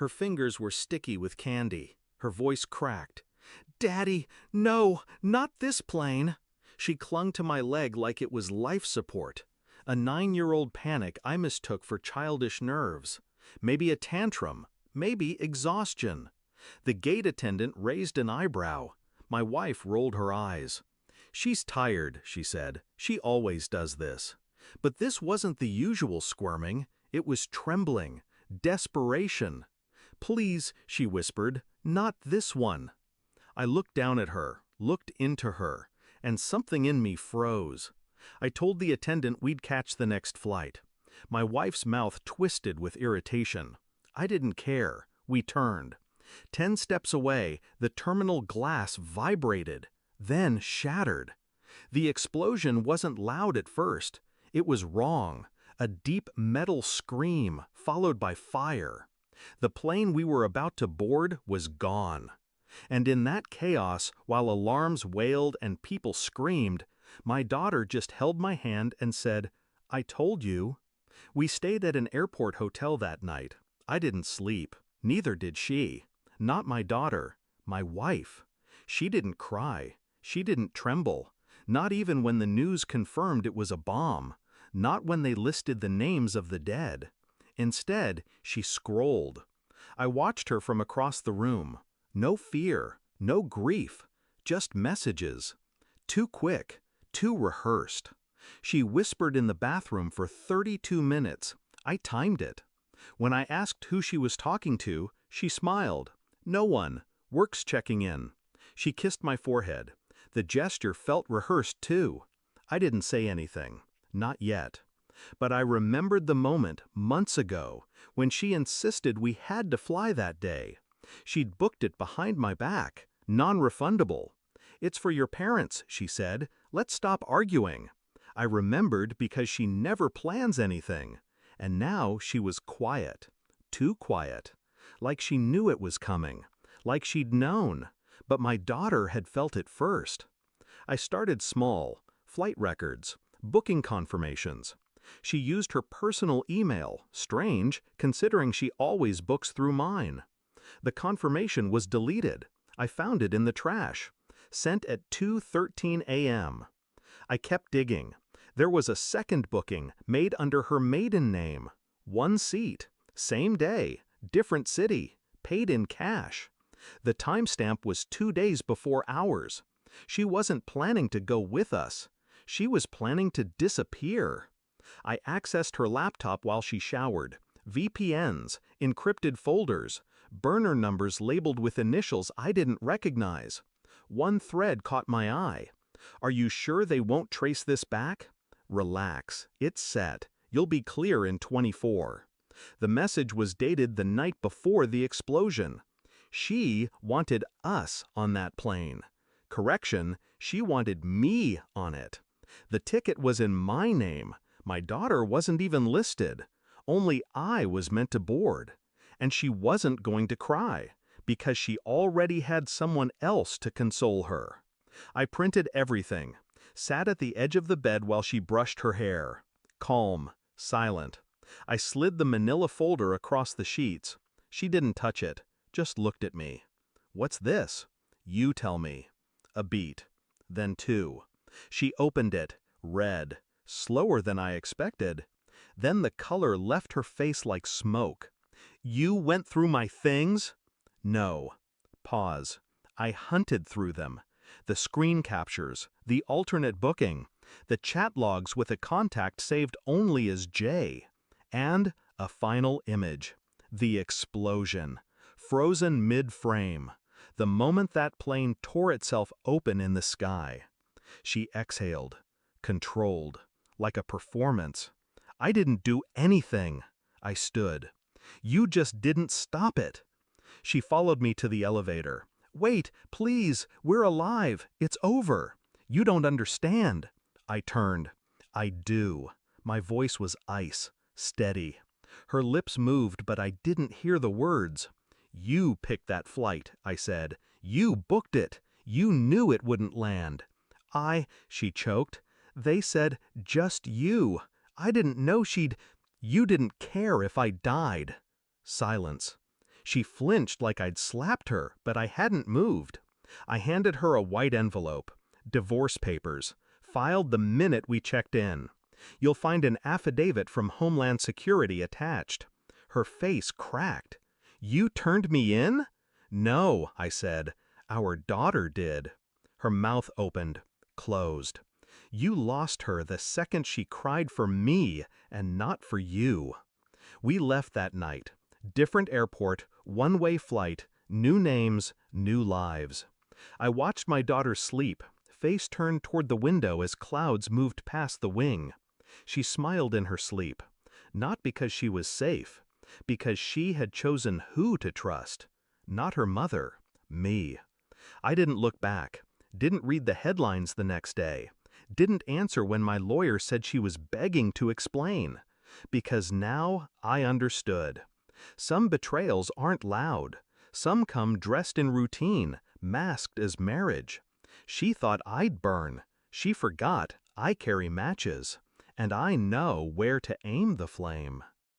Her fingers were sticky with candy. Her voice cracked. "Daddy, no, not this plane!" She clung to my leg like it was life support. A 9-year-old panic I mistook for childish nerves. Maybe a tantrum, maybe exhaustion. The gate attendant raised an eyebrow. My wife rolled her eyes. "She's tired," she said. "She always does this." But this wasn't the usual squirming. It was trembling, desperation. "Please," she whispered, "not this one." I looked down at her, looked into her, and something in me froze. I told the attendant we'd catch the next flight. My wife's mouth twisted with irritation. I didn't care. We turned. 10 steps away, the terminal glass vibrated, then shattered. The explosion wasn't loud at first. It was wrong. A deep metal scream, followed by fire. The plane we were about to board was gone. And in that chaos, while alarms wailed and people screamed, my daughter just held my hand and said, "I told you." We stayed at an airport hotel that night. I didn't sleep. Neither did she. Not my daughter. My wife. She didn't cry. She didn't tremble. Not even when the news confirmed it was a bomb. Not when they listed the names of the dead. Instead, she scrolled. I watched her from across the room. No fear, no grief, just messages. Too quick, too rehearsed. She whispered in the bathroom for 32 minutes. I timed it. When I asked who she was talking to, she smiled. "No one. Work's checking in." She kissed my forehead. The gesture felt rehearsed too. I didn't say anything. Not yet. But I remembered the moment, months ago, when she insisted we had to fly that day. She'd booked it behind my back, non-refundable. "It's for your parents," she said. "Let's stop arguing." I remembered because she never plans anything. And now she was quiet. Too quiet. Like she knew it was coming. Like she'd known. But my daughter had felt it first. I started small. Flight records. Booking confirmations. She used her personal email, strange, considering she always books through mine. The confirmation was deleted. I found it in the trash. Sent at 2:13 a.m. I kept digging. There was a second booking made under her maiden name. 1 seat. Same day. Different city. Paid in cash. The timestamp was 2 days before ours. She wasn't planning to go with us. She was planning to disappear. I accessed her laptop while she showered. VPNs, encrypted folders, burner numbers labeled with initials I didn't recognize. One thread caught my eye. "Are you sure they won't trace this back?" "Relax. It's set. You'll be clear in 24. The message was dated the night before the explosion. She wanted us on that plane. Correction, she wanted me on it. The ticket was in my name. My daughter wasn't even listed. Only I was meant to board. And she wasn't going to cry, because she already had someone else to console her. I printed everything. Sat at the edge of the bed while she brushed her hair. Calm, silent. I slid the manila folder across the sheets. She didn't touch it, just looked at me. "What's this?" "You tell me." A beat. Then 2. She opened it, read, slower than I expected. Then the color left her face like smoke. "You went through my things?" "No." Pause. I hunted through them. The screen captures, the alternate booking, the chat logs with a contact saved only as J. And a final image. The explosion. Frozen mid-frame. The moment that plane tore itself open in the sky. She exhaled. Controlled. Like a performance. "I didn't do anything." I stood. "You just didn't stop it." She followed me to the elevator. "Wait, please, we're alive. It's over. You don't understand." I turned. "I do." My voice was ice, steady. Her lips moved, but I didn't hear the words. "You picked that flight," I said. "You booked it. You knew it wouldn't land." She choked. "They said, just you. I didn't know she'd—" "You didn't care if I died." Silence. She flinched like I'd slapped her, but I hadn't moved. I handed her a white envelope. Divorce papers. Filed the minute we checked in. You'll find an affidavit from Homeland Security attached. Her face cracked. You turned me in? No, I said. Our daughter did. Her mouth opened, closed. You lost her the second she cried for me and not for you. We left that night. Different airport, one-way flight, new names, new lives. I watched my daughter sleep, face turned toward the window as clouds moved past the wing. She smiled in her sleep, not because she was safe, because she had chosen who to trust. Not her mother, me. I didn't look back, didn't read the headlines the next day, didn't answer when my lawyer said she was begging to explain, because now I understood. Some betrayals aren't loud. Some come dressed in routine, masked as marriage. She thought I'd burn. She forgot I carry matches, and I know where to aim the flame.